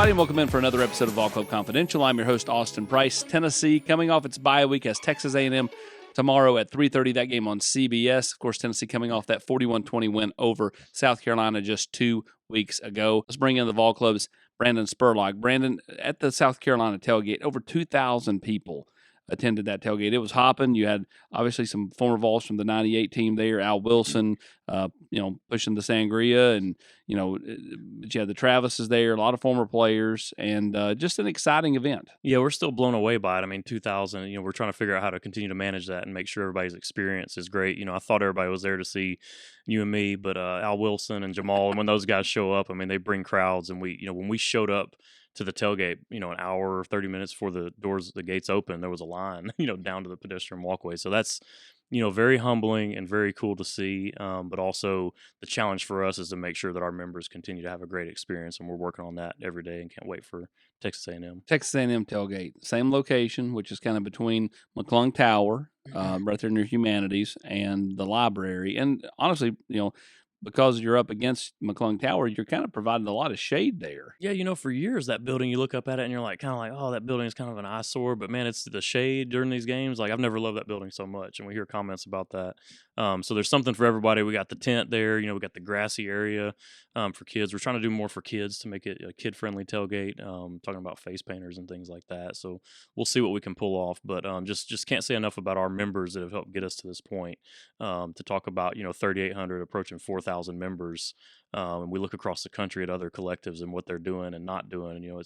everybody, and welcome in for another episode of Vol Club Confidential. I'm your host, Austin Price. Tennessee coming off its bye week as Texas A&M tomorrow at 3:30, that game on CBS. Of course, Tennessee coming off that 41-20 win over South Carolina just 2 weeks ago. Let's bring in the Vol Club's Brandon Spurlock. Brandon, at the South Carolina tailgate, over 2,000 people attended that tailgate. It was hopping. You had obviously some former Vols from the 98 team there, Al Wilson, pushing the sangria, and, but you had the Travises there, a lot of former players, and just an exciting event. Yeah, we're still blown away by it. I mean, 2,000, we're trying to figure out how to continue to manage that and make sure everybody's experience is great. I thought everybody was there to see you and me, but Al Wilson and Jamal, and when those guys show up, I mean, they bring crowds, and when we showed up to the tailgate, an hour or 30 minutes before the gates open, there was a line, down to the pedestrian walkway. So that's, very humbling and very cool to see. But also the challenge for us is to make sure that our members continue to have a great experience, and we're working on that every day and can't wait for Texas A&M. Texas A&M tailgate, same location, which is kind of between McClung Tower, right there near Humanities, and the library. And honestly, because you're up against McClung Tower, you're kind of providing a lot of shade there. Yeah, for years, that building, you look up at it and you're kind of like, oh, that building is kind of an eyesore. But, man, it's the shade during these games. I've never loved that building so much. And we hear comments about that. So there's something for everybody. We got the tent there. We got the grassy area for kids. We're trying to do more for kids to make it a kid-friendly tailgate, talking about face painters and things like that. So we'll see what we can pull off. But just can't say enough about our members that have helped get us to this point, to talk about, 3,800 approaching 4,000 members. And we look across the country at other collectives and what they're doing and not doing. And,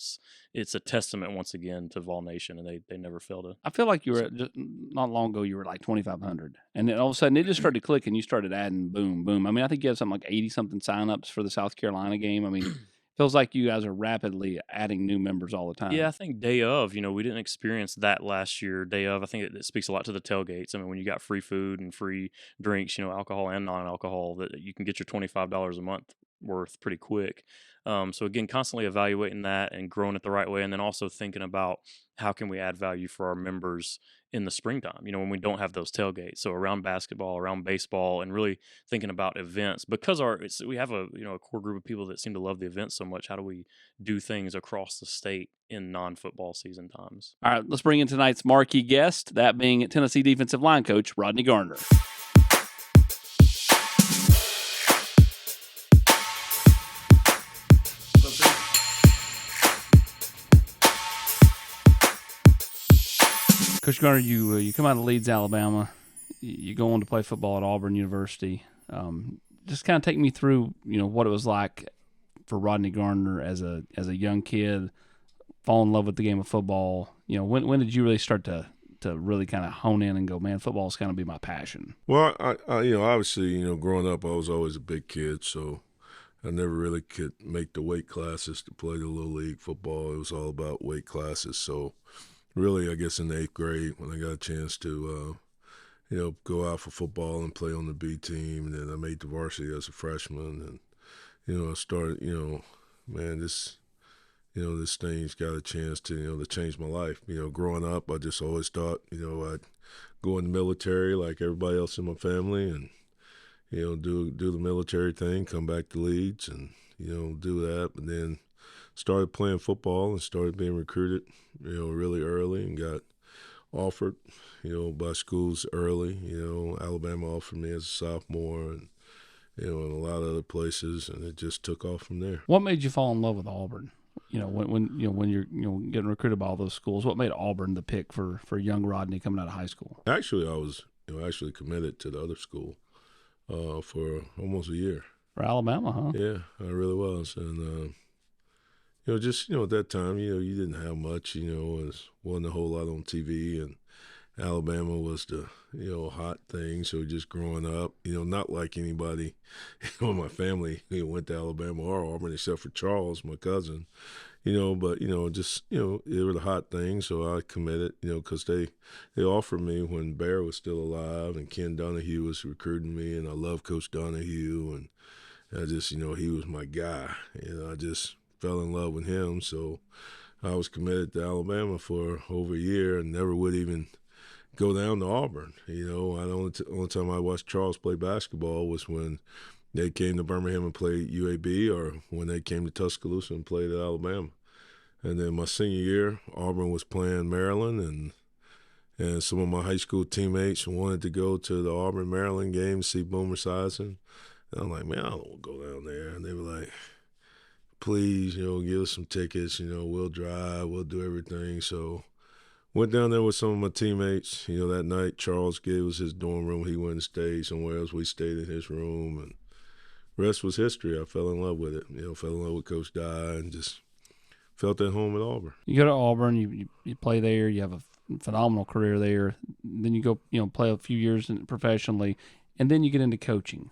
it's a testament once again to Vol Nation, and they never fail to. I feel like you were not long ago. You were like 2,500, and then all of a sudden it just started clicking. You started adding boom, boom. I mean, I think you had something like 80 something signups for the South Carolina game. I mean, feels like you guys are rapidly adding new members all the time. Yeah, I think day of, we didn't experience that last year. Day of, I think it speaks a lot to the tailgates. I mean, when you got free food and free drinks, alcohol and non-alcohol, that you can get your $25 a month worth pretty quick. So again, constantly evaluating that and growing it the right way, and then also thinking about how can we add value for our members in the springtime, when we don't have those tailgates. So around basketball, around baseball, and really thinking about events, because we have a core group of people that seem to love the events so much. How do we do things across the state in non-football season times? All right, let's bring in tonight's marquee guest, that being Tennessee defensive line coach Rodney Garner. Coach Garner, you come out of Leeds, Alabama. You go on to play football at Auburn University. Just kind of take me through, what it was like for Rodney Garner as a young kid, fall in love with the game of football. When did you really start to really kind of hone in and go, man, football is going to be my passion? Well, I obviously, growing up, I was always a big kid, so I never really could make the weight classes to play the little league football. It was all about weight classes, so. Really, I guess in the 8th grade when I got a chance to, go out for football and play on the B team, and then I made the varsity as a freshman, and I started, this thing's got a chance to change my life. Growing up, I just always thought, I'd go in the military like everybody else in my family, and do the military thing, come back to Leeds, and do that, and then started playing football and started being recruited, really early, and got offered, by schools early. Alabama offered me as a sophomore, and and a lot of other places, and it just took off from there. What made you fall in love with Auburn? When you're getting recruited by all those schools, what made Auburn the pick for young Rodney coming out of high school? Actually, I was committed to the other school for almost a year. For Alabama, huh? Yeah, I really was, and just at that time, you didn't have much. It wasn't a whole lot on TV, and Alabama was the hot thing. So just growing up, not like anybody in my family went to Alabama or Auburn except for Charles, my cousin. But just it was a hot thing. So I committed, because they offered me when Bear was still alive, and Ken Donahue was recruiting me, and I love Coach Donahue, and I just he was my guy. I just fell in love with him. So I was committed to Alabama for over a year and never would even go down to Auburn. The only time I watched Charles play basketball was when they came to Birmingham and played UAB, or when they came to Tuscaloosa and played at Alabama. And then my senior year, Auburn was playing Maryland, and some of my high school teammates wanted to go to the Auburn Maryland game to see Boomer Esiason. And I'm like, man, I don't want to go down there. And they were like, please, give us some tickets. We'll drive, we'll do everything. So went down there with some of my teammates. That night Charles gave us his dorm room. He went and stayed somewhere else. We stayed in his room, and rest was history. I fell in love with it. Fell in love with Coach Dye and just felt at home at Auburn. You go to Auburn, you play there, you have a phenomenal career there. Then you go, play a few years professionally, and then you get into coaching.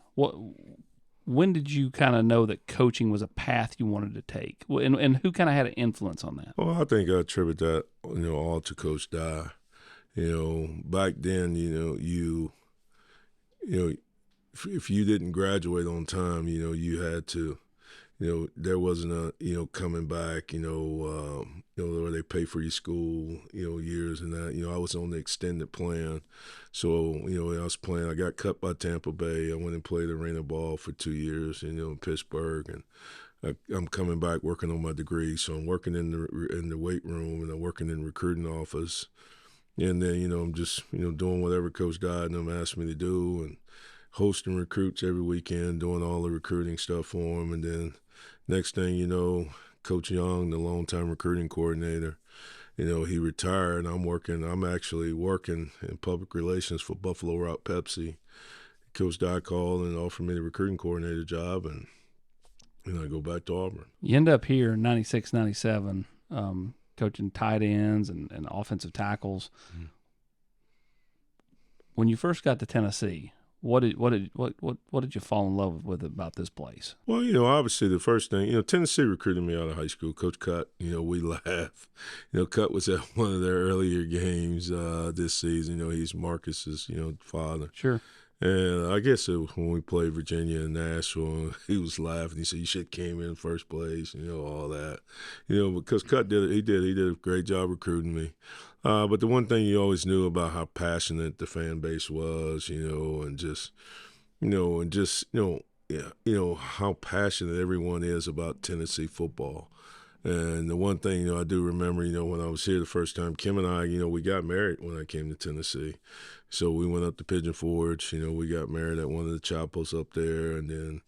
When did you kind of know that coaching was a path you wanted to take? And who kind of had an influence on that? Well, I think I attribute that, all to Coach Dye. Back then, if you didn't graduate on time, you had to, there wasn't a, coming back, where they pay for your school, years and that. I was on the extended plan. So, I was playing. I got cut by Tampa Bay. I went and played arena ball for 2 years, in Pittsburgh. And I'm coming back working on my degree. So I'm working in the weight room, and I'm working in the recruiting office. And then, I'm just, doing whatever Coach Dye and them asked me to do, and hosting recruits every weekend, doing all the recruiting stuff for them. And then next thing you know, Coach Young, the longtime recruiting coordinator, he retired. I'm actually working in public relations for Buffalo Rock Pepsi. Coach Dye called and offered me the recruiting coordinator job, and I go back to Auburn. You end up here in 96, 97, coaching tight ends and offensive tackles. Mm-hmm. When you first got to Tennessee, what did you fall in love with about this place? Well, obviously the first thing, Tennessee recruited me out of high school. Coach Cutt, we laugh. Cutt was at one of their earlier games this season. He's Marcus's, father. Sure. And I guess when we played Virginia and Nashville, he was laughing. He said, "You should have came in first place," all that. Because Cutt did it. He did a great job recruiting me. But the one thing you always knew about how passionate the fan base was, and how passionate everyone is about Tennessee football. And the one thing, I do remember, when I was here the first time, Kim and I, we got married when I came to Tennessee. So we went up to Pigeon Forge, we got married at one of the chapels up there. And then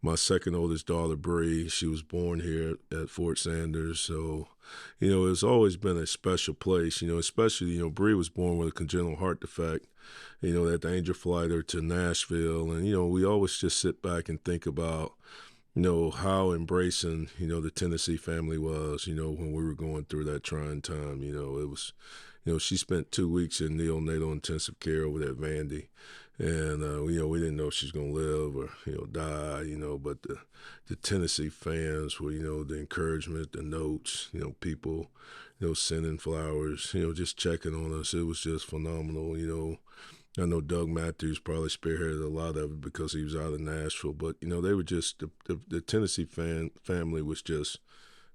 my second oldest daughter, Bree, she was born here at Fort Sanders. So, it's always been a special place, especially, Bree was born with a congenital heart defect, that the angel flight her to Nashville. And, we always just sit back and think about, how embracing, the Tennessee family was, when we were going through that trying time. It was, she spent 2 weeks in neonatal intensive care over there at Vandy. And, we didn't know if she's going to live or, die, but the Tennessee fans were, the encouragement, the notes, people, sending flowers, just checking on us. It was just phenomenal, I know Doug Matthews probably spearheaded a lot of it because he was out of Nashville, but they were just the Tennessee family was just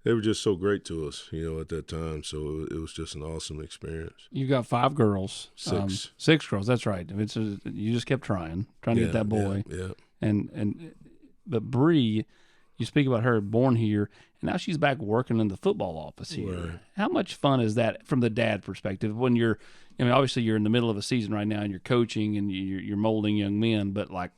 they were just so great to us, at that time. So it was just an awesome experience. You got 5 girls, 6, 6 girls. That's right. You just kept trying to get that boy. Yeah. But Bree, you speak about her born here, and now she's back working in the football office here. Right. How much fun is that from the dad perspective when you're? Obviously you're in the middle of a season right now and you're coaching and you're molding young men, but like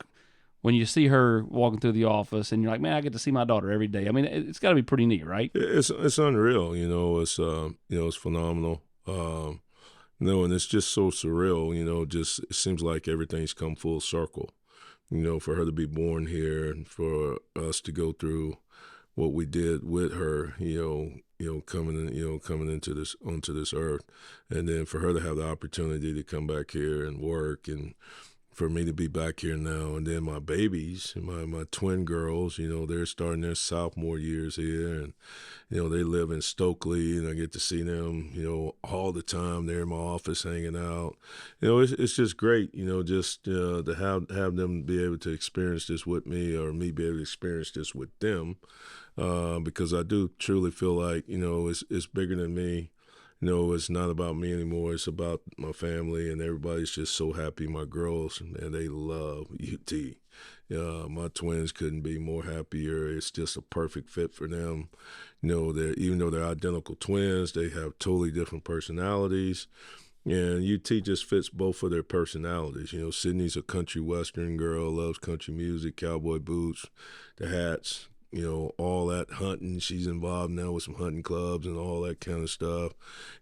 when you see her walking through the office and you're like, man, I get to see my daughter every day. It's got to be pretty neat, right? It's unreal, it's phenomenal. And it's just so surreal, just it seems like everything's come full circle, for her to be born here and for us to go through what we did with her, coming into onto this earth, and then for her to have the opportunity to come back here and work, and for me to be back here now, and then my babies, my twin girls, they're starting their sophomore years here, and they live in Stokely, and I get to see them, all the time. They're in my office hanging out. It's just great, just to have them be able to experience this with me, or me be able to experience this with them, because I do truly feel like it's bigger than me. it's not about me anymore. It's about my family, and everybody's just so happy. My girls, man, they love UT. My twins couldn't be more happier. It's just a perfect fit for them. Even though they're identical twins, they have totally different personalities. And UT just fits both of their personalities. Sydney's a country western girl, loves country music, cowboy boots, the hats, all that hunting. She's involved now with some hunting clubs and all that kind of stuff.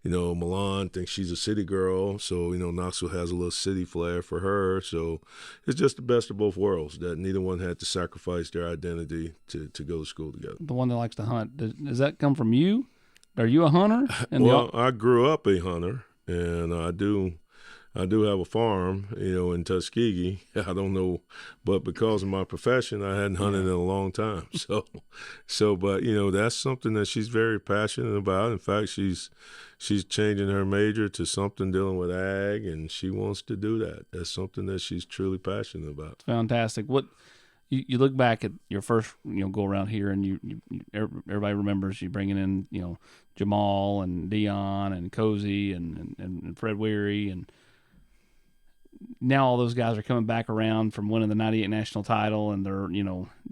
Milan thinks she's a city girl, so, Knoxville has a little city flair for her. So it's just the best of both worlds, that neither one had to sacrifice their identity to go to school together. The one that likes to hunt, does that come from you? Are you a hunter? Well, I grew up a hunter, and I do have a farm, in Tuskegee. I don't know, but because of my profession, I hadn't hunted in a long time. But that's something that she's very passionate about. In fact, she's changing her major to something dealing with ag, and she wants to do that. That's something that she's truly passionate about. Fantastic. What you look back at your first go around here, and you everybody remembers you bringing in Jamal and Dion and Cozy and Fred Weary, and now all those guys are coming back around from winning the '98 national title, and they're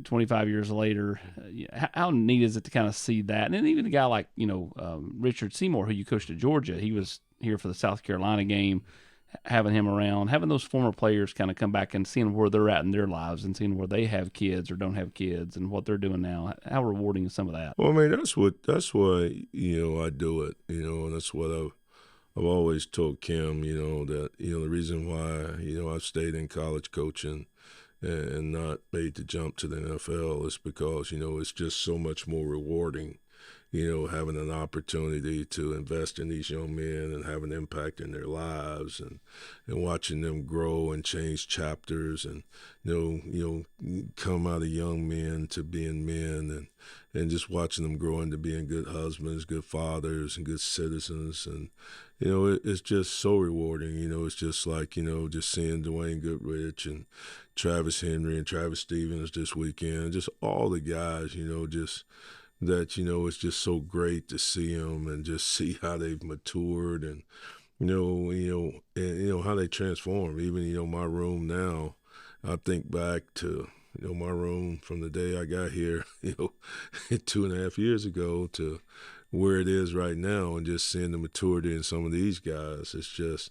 25 years later. How neat is it to kind of see that? And then even a guy like Richard Seymour, who you coached at Georgia, he was here for the South Carolina game. Having him around, having those former players kind of come back and seeing where they're at in their lives and seeing where they have kids or don't have kids and what they're doing now. How rewarding is some of that? Well, I mean, that's why I do it. And that's what I've always told Kim. That the reason why I've stayed in college coaching and not made the jump to the NFL is because it's just so much more rewarding. Having an opportunity to invest in these young men and have an impact in their lives, and watching them grow and change chapters, and come out of young men to being men, and just watching them grow into being good husbands, good fathers, and good citizens. And it's just so rewarding. It's just like just seeing Dwayne Goodrich and Travis Henry and Travis Stevens this weekend, just all the guys. Just that it's just so great to see them and just see how they've matured, and and how they transform. Even my room now, I think back to my room from the day I got here 2.5 years ago to where it is right now, and just seeing the maturity in some of these guys. It's just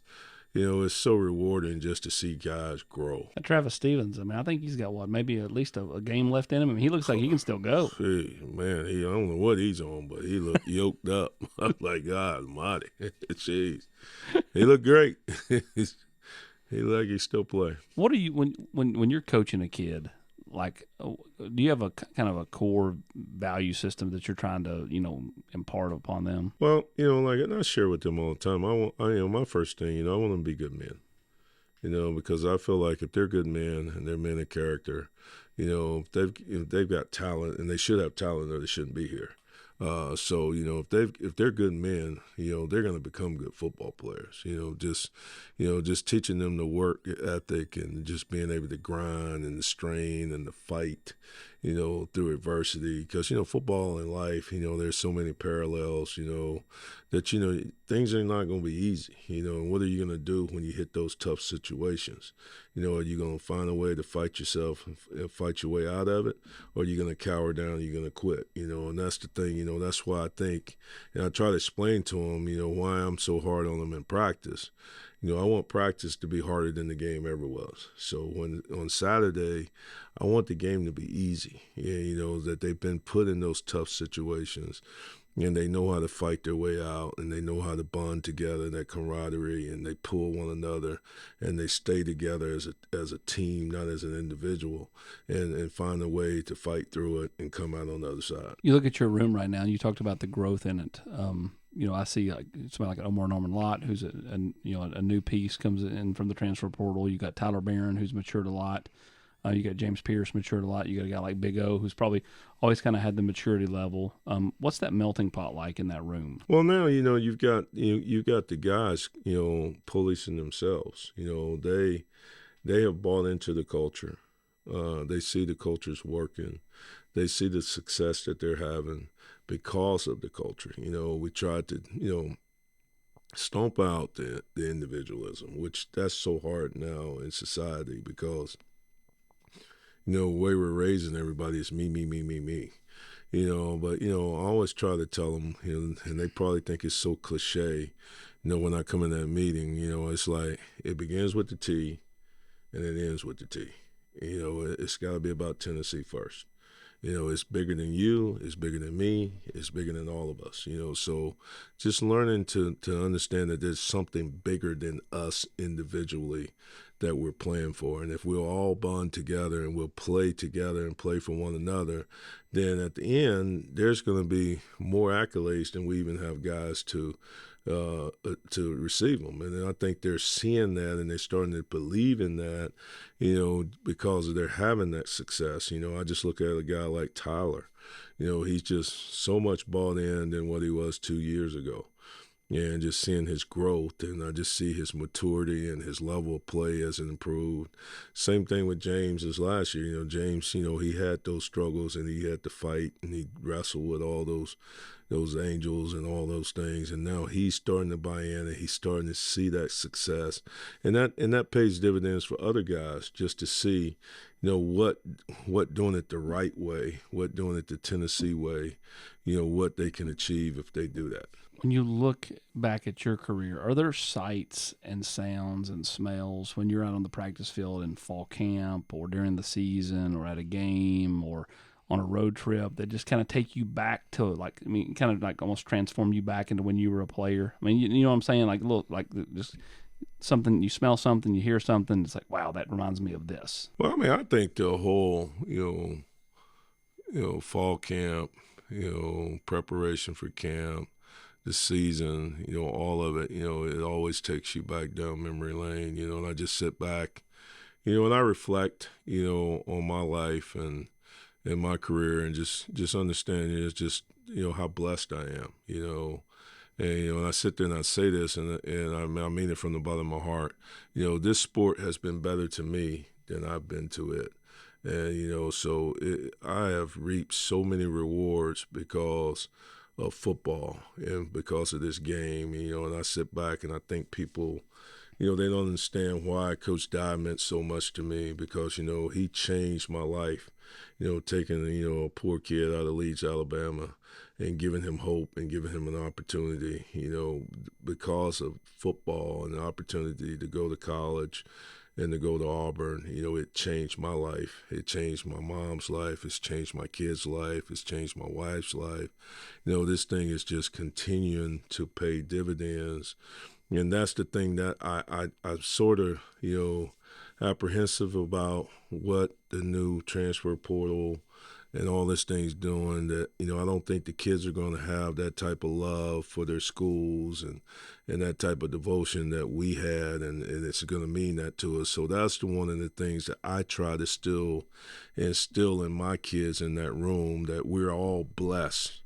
it's so rewarding just to see guys grow. Travis Stevens, I mean, I think he's got maybe at least a game left in him. I mean, he looks like he can still go. Hey, man, I don't know what he's on, but he looked yoked up. I'm like, God almighty. Jeez. He looked great. He looked like he still play. What are you, when you're coaching a kid, like, do you have a kind of a core value system that you're trying to, impart upon them? Well, and I share with them all the time. My first thing, I want them to be good men. Because I feel like if they're good men and they're men of character, if they've got talent, and they should have talent, or they shouldn't be here. So if they're good men, they're going to become good football players. Just teaching them the work ethic and just being able to grind and the strain and the fight, through adversity. Because football and life, there's so many parallels. That things are not going to be easy. And what are you going to do when you hit those tough situations? Are you going to find a way to fight yourself and fight your way out of it, or are you going to cower down and you're going to quit? And that's the thing. That's why I think, and I try to explain to them, why I'm so hard on them in practice. I want practice to be harder than the game ever was. So when on Saturday, I want the game to be easy. That they've been put in those tough situations, and they know how to fight their way out, and they know how to bond together, that camaraderie, and they pull one another, and they stay together as a team, not as an individual, and find a way to fight through it and come out on the other side. You look at your room right now, and you talked about the growth in it. I see somebody like Omar Norman Lott, who's a new piece, comes in from the transfer portal. You got Tyler Barron, who's matured a lot. You got James Pierce, matured a lot. You got a guy like Big O, who's probably always kind of had the maturity level. What's that melting pot like in that room? Well, now you've got the guys policing themselves. They have bought into the culture. They see the culture's working. They see the success that they're having because of the culture. We tried to stomp out the individualism, which that's so hard now in society because, the way we're raising everybody is me, me, me, me, me. But, I always try to tell them, and they probably think it's so cliche, when I come in that meeting, it's like it begins with the T and it ends with the T. It's got to be about Tennessee first. It's bigger than you, it's bigger than me, it's bigger than all of us, So just learning to understand that there's something bigger than us individually that we're playing for. And if we'll all bond together and we'll play together and play for one another, then at the end, there's going to be more accolades than we even have guys to receive them. And I think they're seeing that and they're starting to believe in that, because they're having that success. I just look at a guy like Tyler. He's just so much bought in than what he was 2 years ago. And just seeing his growth, and I just see his maturity and his level of play has improved. Same thing with James as last year. James, he had those struggles and he had to fight and he wrestled with all those angels and all those things, and now he's starting to buy in and he's starting to see that success, and that pays dividends for other guys just to see, what doing it the right way, what doing it the Tennessee way, what they can achieve if they do that. When you look back at your career, are there sights and sounds and smells when you're out on the practice field in fall camp or during the season or at a game or on a road trip that just kind of take you back to, kind of like almost transform you back into when you were a player? I mean, you know what I'm saying? Like, look, like just something, you smell something, you hear something, it's like, wow, that reminds me of this. Well, I mean, I think the whole, fall camp, preparation for camp, the season, all of it, it always takes you back down memory lane, and I just sit back, and I reflect, on my life and in my career and just understand it's just, how blessed I am, and I sit there and I say this and I mean it from the bottom of my heart, this sport has been better to me than I've been to it. And, so I have reaped so many rewards because of football and because of this game, and I sit back and I think people, they don't understand why Coach Dye meant so much to me because, he changed my life, taking, a poor kid out of Leeds, Alabama and giving him hope and giving him an opportunity, because of football and the opportunity to go to college and to go to Auburn. It changed my life. It changed my mom's life. It's changed my kid's life. It's changed my wife's life. This thing is just continuing to pay dividends. And that's the thing that I'm sort of, apprehensive about what the new transfer portal and all this thing's doing, that, I don't think the kids are going to have that type of love for their schools and that type of devotion that we had, and it's going to mean that to us. So that's one of the things that I try to still instill in my kids in that room, that we're all blessed,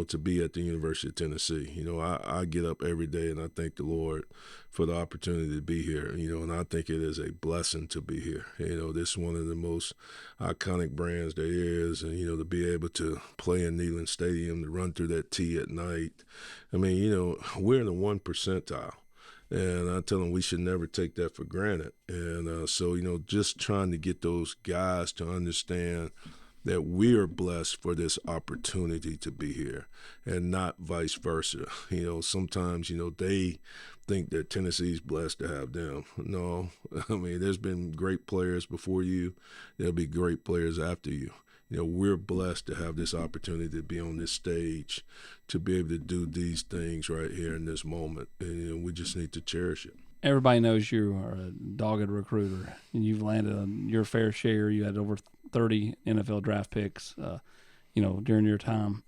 to be at the University of Tennessee. I get up every day and I thank the Lord for the opportunity to be here, and I think it is a blessing to be here. This is one of the most iconic brands there is, and, to be able to play in Neyland Stadium, to run through that T at night. I mean, we're in the 1 percentile. And I tell them we should never take that for granted. And so, just trying to get those guys to understand that we are blessed for this opportunity to be here and not vice versa. Sometimes, they think that Tennessee's blessed to have them. No, I mean, there's been great players before you. There'll be great players after you. We're blessed to have this opportunity to be on this stage, to be able to do these things right here in this moment. And we just need to cherish it. Everybody knows you are a dogged recruiter, and you've landed on your fair share. You had over 30 NFL draft picks, during your time.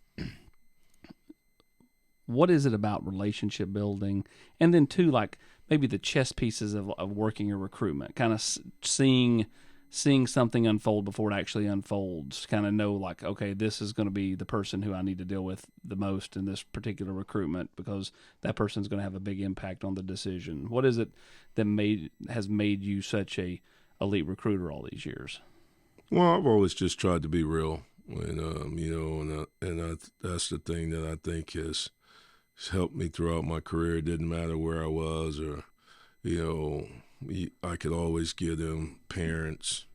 What is it about relationship building? And then, too, like maybe the chess pieces of working a recruitment, kind of seeing something unfold before it actually unfolds, kind of know like, okay, this is going to be the person who I need to deal with the most in this particular recruitment because that person's going to have a big impact on the decision. What is it that has made you such a elite recruiter all these years? Well, I've always just tried to be real, and that's the thing that I think has It's helped me throughout my career. It didn't matter where I was, or I could always give them parents,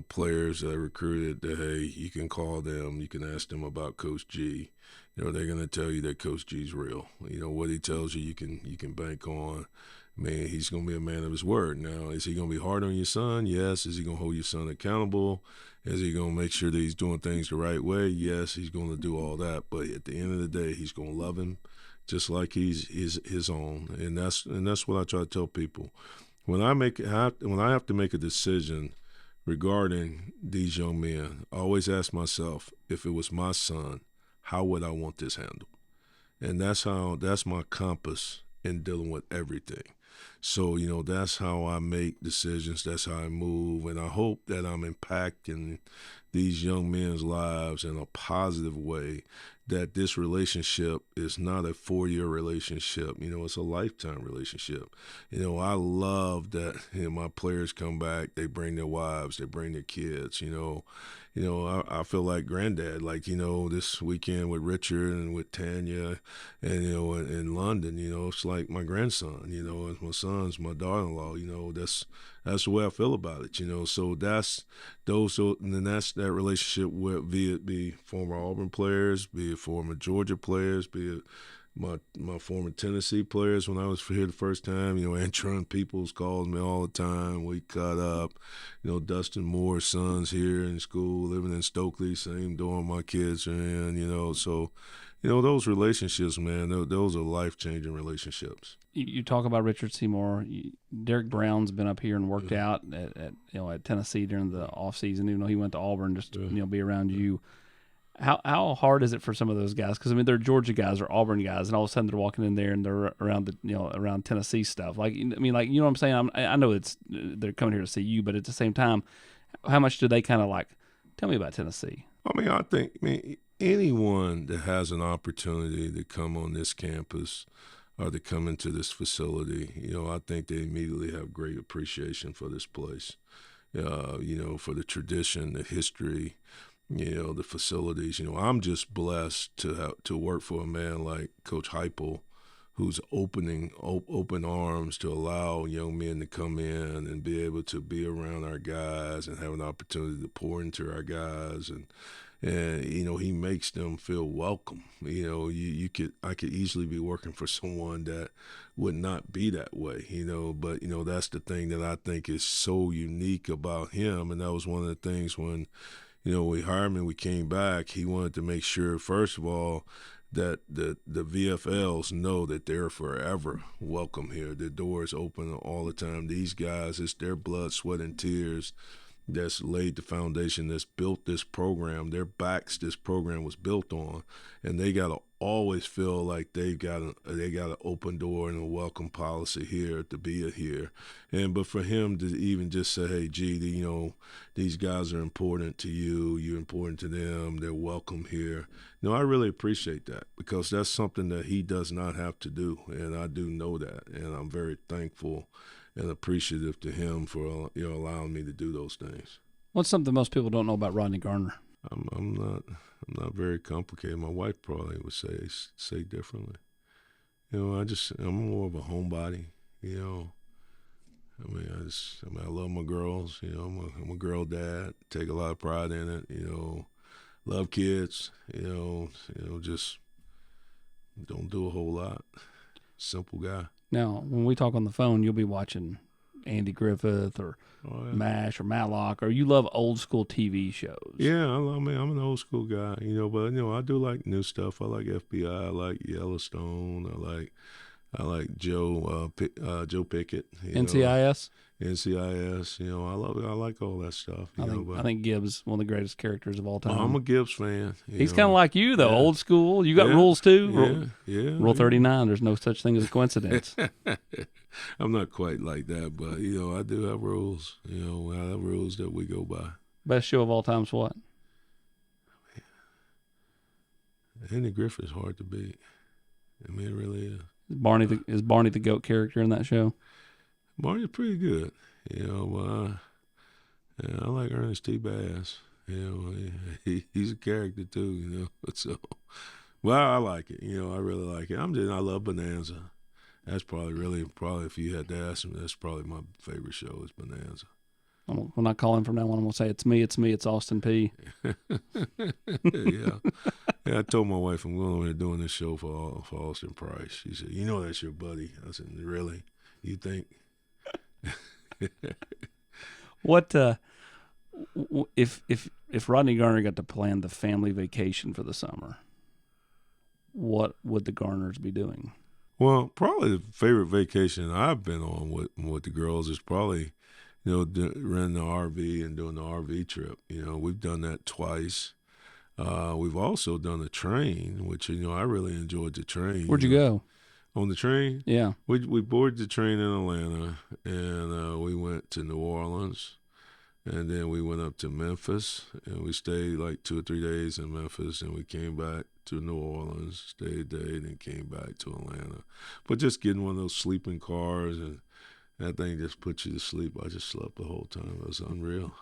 players that I recruited that, hey, you can call them, you can ask them about Coach G. They're going to tell you that Coach G's real. What he tells you, you can bank on. Man, he's going to be a man of his word. Now, is he going to be hard on your son? Yes. Is he going to hold your son accountable? Is he going to make sure that he's doing things the right way? Yes, he's going to do all that. But at the end of the day, he's going to love him just like he's his own. And that's what I try to tell people. When I have to make a decision regarding these young men, I always ask myself, if it was my son, how would I want this handled? And that's my compass in dealing with everything. So, that's how I make decisions. That's how I move. And I hope that I'm impacting these young men's lives in a positive way, that this relationship is not a 4-year relationship. It's a lifetime relationship. I love that my players come back, they bring their wives, they bring their kids. I feel like granddad, this weekend with Richard and with Tanya and, in London, it's like my grandson, it's my son's, my daughter-in-law, that's the way I feel about it, so that's that relationship with, be it be former Auburn players, be it former Georgia players, be it my former Tennessee players when I was here the first time. Antron Peoples calls me all the time. We cut up. Dustin Moore's son's here in school, living in Stokely, same dorm my kids are in, so, those relationships, man, those are life-changing relationships. You talk about Richard Seymour. Derek Brown's been up here and worked out at Tennessee during the offseason, even though he went to Auburn just to be around you. How hard is it for some of those guys? Because they're Georgia guys or Auburn guys, and all of a sudden they're walking in there and they're around around Tennessee stuff. Like, you know what I'm saying? I know they're coming here to see you, but at the same time, how much do they kind of tell me about Tennessee? I think anyone that has an opportunity to come on this campus or to come into this facility, I think they immediately have great appreciation for this place. For the tradition, the history. The facilities. I'm just blessed to work for a man like Coach Heupel, who's open arms to allow young men to come in and be able to be around our guys and have an opportunity to pour into our guys, and he makes them feel welcome. I could easily be working for someone that would not be that way. But that's the thing that I think is so unique about him, and that was one of the things when. We hired him, we came back, he wanted to make sure, first of all, that the VFLs know that they're forever welcome here. The door is open all the time. These guys, it's their blood, sweat, and tears that's laid the foundation, that's built this program. Their backs this program was built on, and they got to always feel like they got an open door and a welcome policy here to be here. But for him to even just say, hey, G, these guys are important to you, you're important to them, they're welcome here. I really appreciate that, because that's something that he does not have to do, and I do know that, and I'm very thankful and appreciative to him for allowing me to do those things. What's something most people don't know about Rodney Garner? I'm not very complicated. My wife probably would say differently. I'm more of a homebody. I love my girls. I'm a girl dad. Take a lot of pride in it. Love kids. Just don't do a whole lot. Simple guy. Now, when we talk on the phone, you'll be watching Andy Griffith or MASH or Matlock, or you love old school TV shows. Yeah, I'm an old school guy, but I do like new stuff. I like FBI, I like Yellowstone, I like Joe Pickett. NCIS. NCIS, I like all that stuff. I think Gibbs, one of the greatest characters of all time. I'm a Gibbs fan. He's kind of like you, though, old school. You got rules too. Rule 39. There's no such thing as a coincidence. I'm not quite like that, but I do have rules. I have rules that we go by. Best show of all time is what? Andy Griffith is hard to beat. It really is. Is Barney the GOAT character in that show? Barney's pretty good, but I like Ernest T. Bass. He's a character too, so. Well, I like it. I really like it. I love Bonanza. That's probably if you had to ask me, that's probably my favorite show is Bonanza. When I call him from now on, I'm going to say, it's me, it's Austin P. Yeah. I told my wife I'm going over there doing this show for Austin Price. She said, that's your buddy. I said, really? You think? What if Rodney Garner got to plan the family vacation for the summer, what would the Garners be doing? Well, probably the favorite vacation I've been on with the girls is probably, renting the RV and doing the RV trip. We've done that twice. We've also done the train, which, I really enjoyed the train. Where'd you go? On the train? Yeah. We boarded the train in Atlanta, and we went to New Orleans, and then we went up to Memphis, and we stayed like 2 or 3 days in Memphis, and we came back to New Orleans, stayed a day, then came back to Atlanta. But just getting one of those sleeping cars, and that thing just puts you to sleep. I just slept the whole time. It was unreal.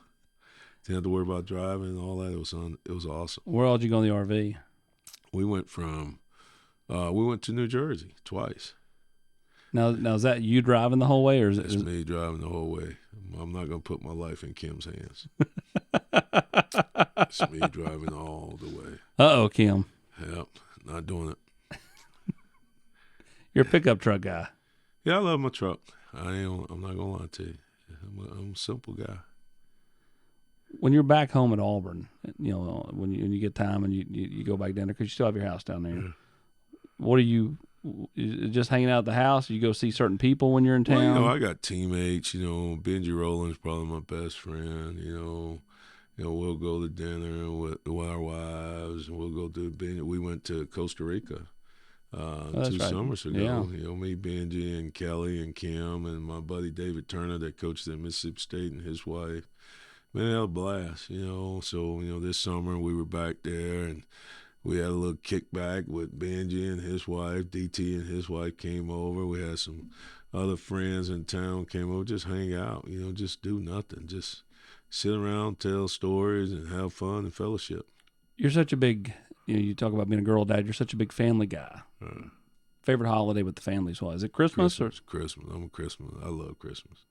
Didn't have to worry about driving and all that. It was awesome. Where all did you go in the RV? We went to New Jersey twice. Now is that you driving the whole way, or is It's me driving the whole way. I'm not going to put my life in Kim's hands. It's me driving all the way. Uh-oh, Kim. Yep, not doing it. You're a pickup truck guy. Yeah, I love my truck. I'm not going to lie to you. I'm a simple guy. When you're back home at Auburn, when you get time and you go back down there, because you still have your house down there, Yeah. what are you, just hanging out at the house? You go see certain people when you're in town? Well, I got teammates. Benji Rowland's probably my best friend. We'll go to dinner with our wives, and we'll go to Benji. We went to Costa Rica 2 summers ago. Yeah. Me, Benji, and Kelly, and Kim, and my buddy David Turner that coached at Mississippi State, and his wife. Man, that was a blast, So, this summer we were back there, and we had a little kickback with Benji and his wife. DT and his wife came over. We had some other friends in town came over, just hang out, just do nothing. Just sit around, tell stories, and have fun and fellowship. You're such a big, you talk about being a girl dad, you're such a big family guy. Favorite holiday with the families was? Is it Christmas? Christmas. I'm a Christmas. I love Christmas.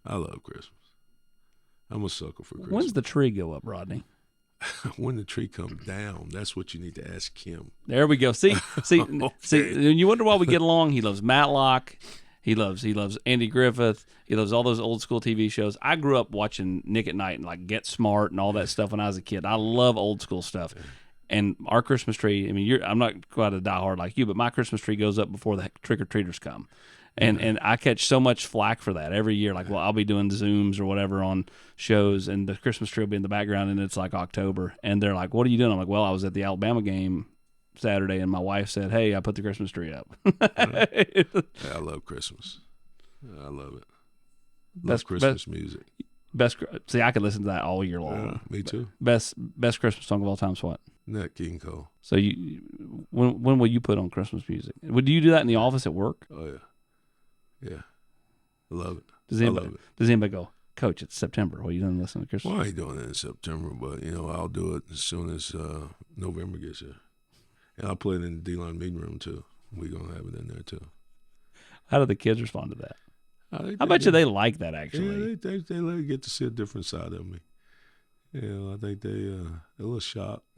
I'm a sucker for Christmas. When's the tree go up, Rodney? When the tree comes down, that's what you need to ask Kim. There we go. See, Okay. see. You wonder why we get along. He loves Matlock. He loves Andy Griffith. He loves all those old school TV shows. I grew up watching Nick at Night and like Get Smart and all that stuff when I was a kid. I love old school stuff. Yeah. And our Christmas tree. I mean, I'm not quite a diehard like you, but my Christmas tree goes up before the trick or treaters come. And I catch so much flack for that every year. Like, well, I'll be doing Zooms or whatever on shows, and the Christmas tree will be in the background, and it's like October. And they're like, what are you doing? I'm like, well, I was at the Alabama game Saturday, and my wife said, hey, I put the Christmas tree up. Yeah, I love Christmas. I love it. Love Christmas music. See, I could listen to that all year long. Yeah, me too. Best Christmas song of all time is what? Nat King Cole. So when will you put on Christmas music? Would you do that in the office at work? Oh, yeah. Yeah, I love it. Does anybody go, Coach, it's September. What are you doing listening to Christmas? Well, I ain't doing it in September, but, I'll do it as soon as November gets here. And I'll play it in the D-line meeting room, too. We're going to have it in there, too. How do the kids respond to that? I bet you they like that, actually. Yeah, they get to see a different side of me. I think they're a little shocked.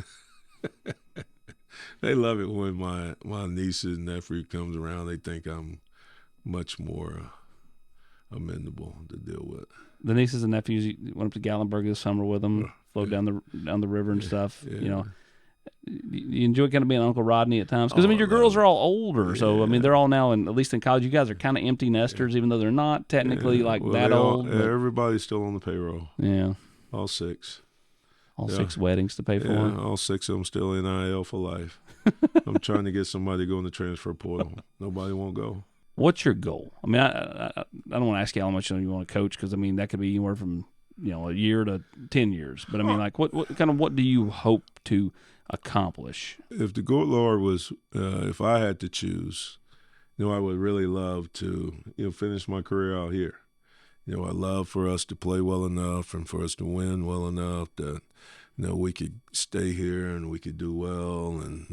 They love it when my nieces and nephew comes around. They think I'm much more amendable to deal with. The nieces and nephews, you went up to Gatlinburg this summer with them, flowed down the river and stuff. Yeah. You enjoy kind of being Uncle Rodney at times because your girls are all older, so they're all now, at least in college. You guys are kind of empty nesters, even though they're not technically that old. Everybody's still on the payroll. Yeah, all 6. All 6 weddings to pay for. Yeah, all 6 of them still NIL for life. I'm trying to get somebody to go in the transfer portal. Nobody won't go. What's your goal? I mean, I don't want to ask you how much you want to coach because that could be anywhere from a year to 10 years. But I mean, like what do you hope to accomplish? If the good Lord was, if I had to choose, I would really love to finish my career out here. I love for us to play well enough and for us to win well enough that we could stay here and we could do well and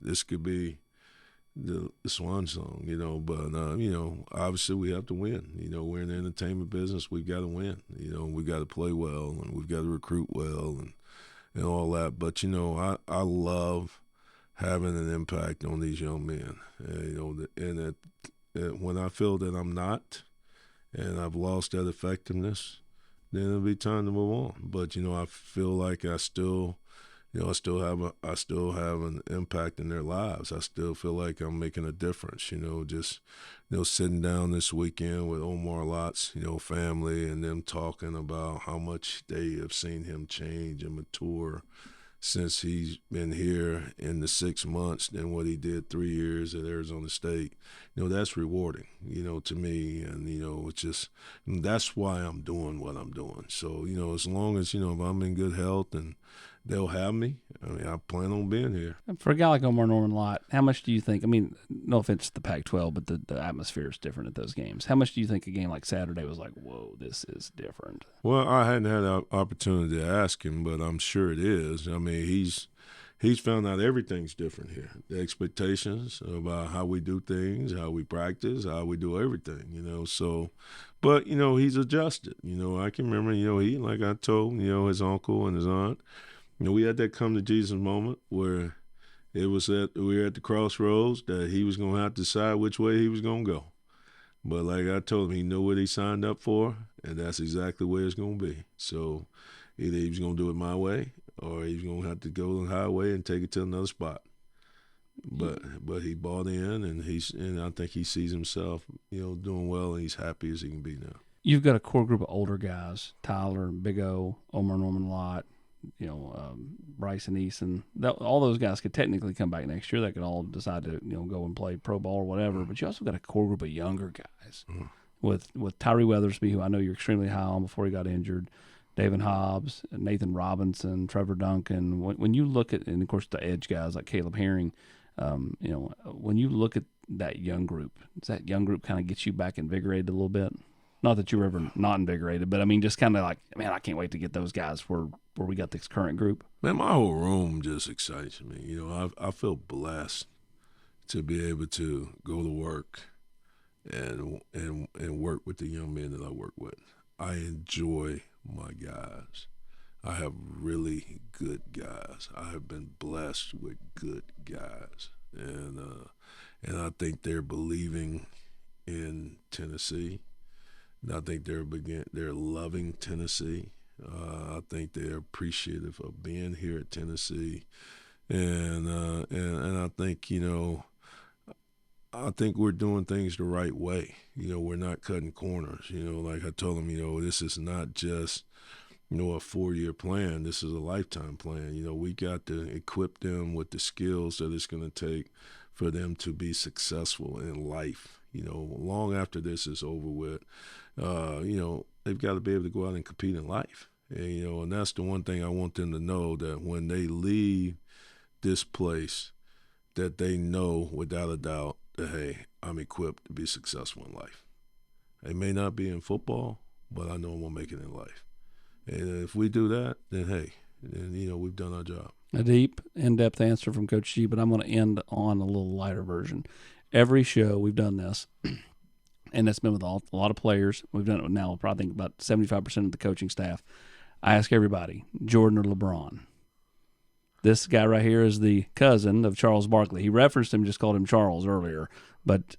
this could be the swan song, But, obviously we have to win. We're in the entertainment business. We've got to win. We've got to play well, and we've got to recruit well and all that. But, I love having an impact on these young men. And when I feel that I'm not and I've lost that effectiveness, then it'll be time to move on. But, I feel like I still have an impact in their lives. I still feel like I'm making a difference, just, sitting down this weekend with Omar Lott's, family, and them talking about how much they have seen him change and mature since he's been here in the 6 months than what he did 3 years at Arizona State. That's rewarding, to me. And, it's just, that's why I'm doing what I'm doing. So, as long as, if I'm in good health and they'll have me, I plan on being here. For a guy like Omar Norman Lott, how much do you think, no offense to the Pac-12, but the atmosphere is different at those games. How much do you think a game like Saturday was like, whoa, this is different? Well, I hadn't had an opportunity to ask him, but I'm sure it is. He's found out everything's different here. The expectations about how we do things, how we practice, how we do everything, So, but, he's adjusted. I can remember, he, like I told, his uncle and his aunt, we had that come to Jesus moment where we were at the crossroads that he was going to have to decide which way he was going to go. But like I told him, he knew what he signed up for, and that's exactly where it's going to be. So either he was going to do it my way, or he was going to have to go the highway and take it to another spot. But he bought in, and I think he sees himself, doing well, and he's happy as he can be now. You've got a core group of older guys: Tyler, Big O, Omar Norman Lott, Bryson Eason. All those guys could technically come back next year. They could all decide to go and play pro ball or whatever. But you also got a core group of younger guys with Tyree Weathersby, who I know you're extremely high on before he got injured. David Hobbs, Nathan Robinson, Trevor Duncan. When you look at, and of course the edge guys like Caleb Herring, when you look at that young group, does that young group kind of get you back invigorated a little bit? Not that you were ever not invigorated, but just kind of like, man, I can't wait to get those guys where we got this current group. Man, my whole room just excites me. I feel blessed to be able to go to work and work with the young men that I work with. I enjoy my guys. I have really good guys. I have been blessed with good guys, and I think they're believing in Tennessee. And I think they're loving Tennessee. I think they're appreciative of being here at Tennessee, and I think I think we're doing things the right way. We're not cutting corners. Like I told them, this is not just a 4-year plan. This is a lifetime plan. We got to equip them with the skills that it's going to take for them to be successful in life. Long after this is over with, they've got to be able to go out and compete in life. And that's the one thing I want them to know, that when they leave this place, that they know without a doubt that, hey, I'm equipped to be successful in life. It may not be in football, but I know I'm going to make it in life. And if we do that, then, hey, we've done our job. A deep, in-depth answer from Coach G, but I'm going to end on a little lighter version. Every show we've done this, and that's been with a lot of players. We've done it now, probably think about 75% of the coaching staff. I ask everybody, Jordan or LeBron? This guy right here is the cousin of Charles Barkley. He referenced him, just called him Charles earlier. But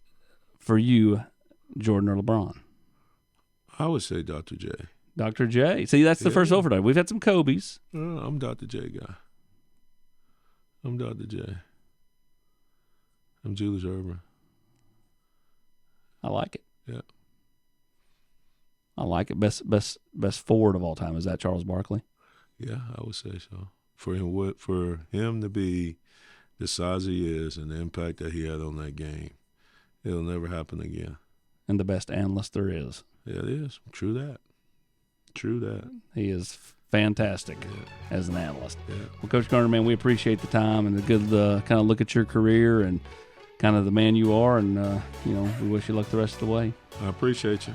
for you, Jordan or LeBron? I would say Dr. J. Dr. J. See, that's the first overdose. We've had some Kobe's. I'm Dr. J guy. I'm Dr. J. I'm Julius Erving. I like it. Yeah. I like it. Best forward of all time. Is that Charles Barkley? Yeah, I would say so. For him to be the size he is and the impact that he had on that game, it'll never happen again. And the best analyst there is. Yeah, it is. True that. He is fantastic as an analyst. Yeah. Well, Coach Garner, man, we appreciate the time and the good kind of look at your career and kind of the man you are, and we wish you luck the rest of the way. I appreciate you.